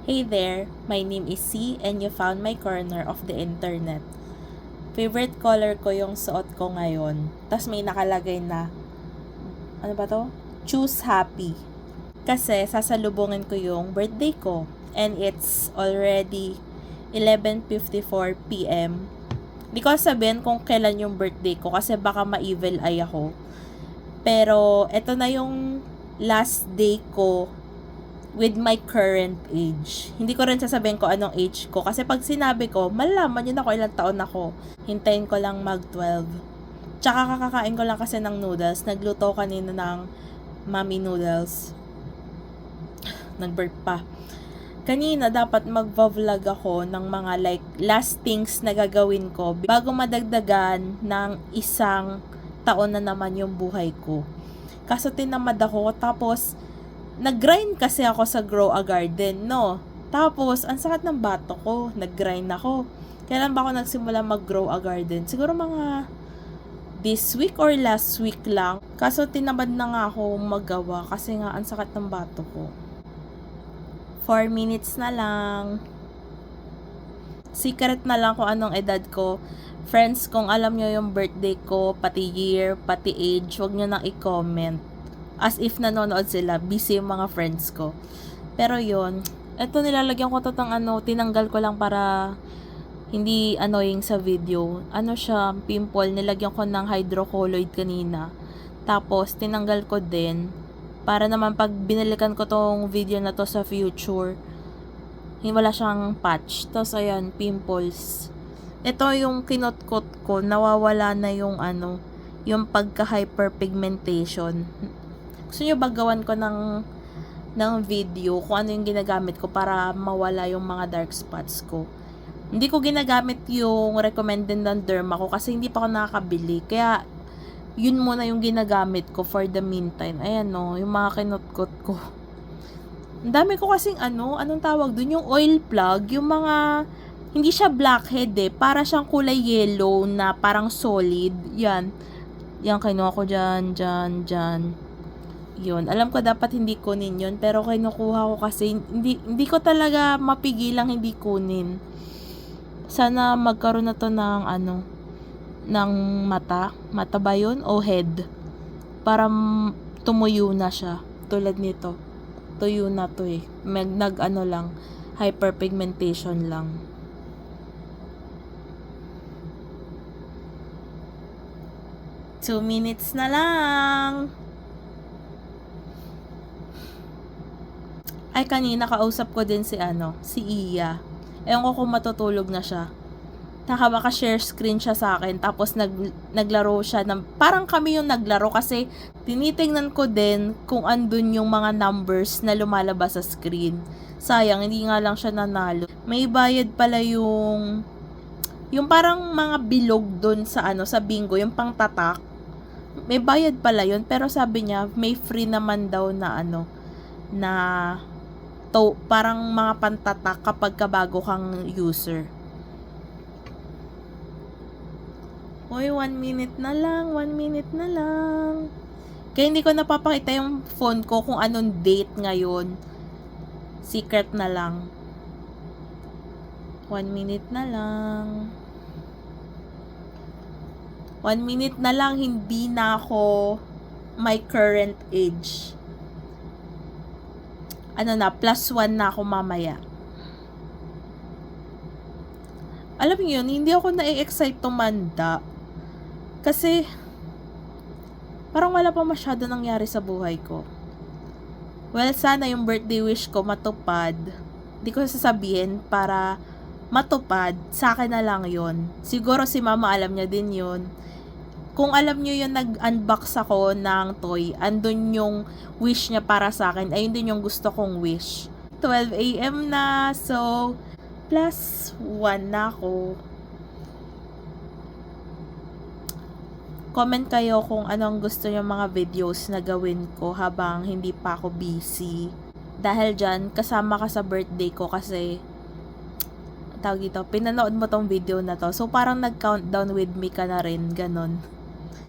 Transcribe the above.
Hey there, my name is C and you found my corner of the internet. Favorite color ko yung suot ko ngayon. Tas may nakalagay na, ano ba to? Choose happy. Kasi sasalubungin ko yung birthday ko. And it's already 11:54 p.m. Di ko sabihin kung kailan yung birthday ko kasi baka ma-evil eye ako. Pero eto na yung last day ko with my current age. Hindi ko rin sasabihin ko anong age ko. Kasi pag sinabi ko, malalaman yun ako ilang taon ako. Hintayin ko lang mag-12. Tsaka kakakain ko lang kasi ng noodles. Nagluto kanina ng mommy noodles. Nag-burp pa. Kanina dapat mag-vlog ako ng mga like last things na gagawin ko bago madagdagan ng isang taon na naman yung buhay ko. Kaso tinamad ako tapos nag-grind kasi ako sa Grow a Garden, no? Tapos, ang sakit ng bato ko. Nag-grind ako. Kailan ba ako nagsimula mag-Grow a Garden? Siguro mga this week or last week lang. Kaso, tinamad na nga ako magawa kasi nga, ang sakit ng bato ko. 4 minutes na lang. Secret na lang kung anong edad ko. Friends, kung alam nyo yung birthday ko, pati year, pati age, huwag nyo nang i-comment. As if nanonood sila, busy yung mga friends ko. Pero yun, eto nilalagyan ko to tinanggal ko lang para hindi annoying sa video. Ano siya, pimple, nilagyan ko ng hydrocolloid kanina. Tapos, tinanggal ko din, para naman pag binalikan ko tong video na to sa future, wala siyang patch. Tapos, ayan, pimples. Ito yung kinot-kot ko, nawawala na yung yung pagka-hyperpigmentation. Gusto nyo ba gawan ko ng video kung ano yung ginagamit ko para mawala yung mga dark spots ko. Hindi ko ginagamit yung recommended ng derma ko kasi hindi pa ako nakakabili. Kaya, yun muna yung ginagamit ko for the meantime. Ayan no, yung mga kinutkot ko. Ang dami ko kasing anong tawag dun? Yung oil plug, yung mga, hindi siya blackhead para siyang kulay yellow na parang solid. Yan. Yan, kinuha ko dyan. Yun. Alam ko dapat hindi kunin yun, pero kinukuha ko kasi hindi ko talaga mapigilang hindi kunin. Sana magkaroon na to ng ng mata. Mata ba yun? O head? Para tumuyo na siya. Tulad nito. Tuyo na to eh. Lang. Hyperpigmentation lang. Two minutes na lang. Ay, kanina kausap ko din si Iya. Ewan ko kung matutulog na siya. Baka-share screen siya sa akin, tapos naglaro siya, parang kami yung naglaro kasi tinitingnan ko din kung andun yung mga numbers na lumalabas sa screen. Sayang, hindi nga lang siya nanalo. May bayad pala yung parang mga bilog dun sa sa bingo, yung pangtatak. May bayad pala yun, pero sabi niya, may free naman daw na na parang mga pantatak kapag kabago kang user. Uy, 1 minute na lang. Kaya hindi ko napapakita yung phone ko kung anong date ngayon. Secret na lang. 1 minute na lang. 1 minute na lang, hindi na ako my current age. +1 na ako mamaya. Alam niyo yun, hindi ako na-excite tumanda. Kasi, parang wala pa masyado nangyari sa buhay ko. Well, sana yung birthday wish ko matupad. Hindi ko sasabihin para matupad. Sa akin na lang yun. Siguro si mama alam niya din yun. Kung alam nyo yung nag-unbox ako ng toy, andun yung wish niya para sa akin. Ayun din yung gusto kong wish. 12 a.m. na. So, +1 na ako. Comment kayo kung anong gusto nyo mga videos na gawin ko habang hindi pa ako busy. Dahil dyan, kasama ka sa birthday ko kasi tawag dito, pinanood mo tong video na to. So, parang nag-countdown with me ka na rin. Ganon.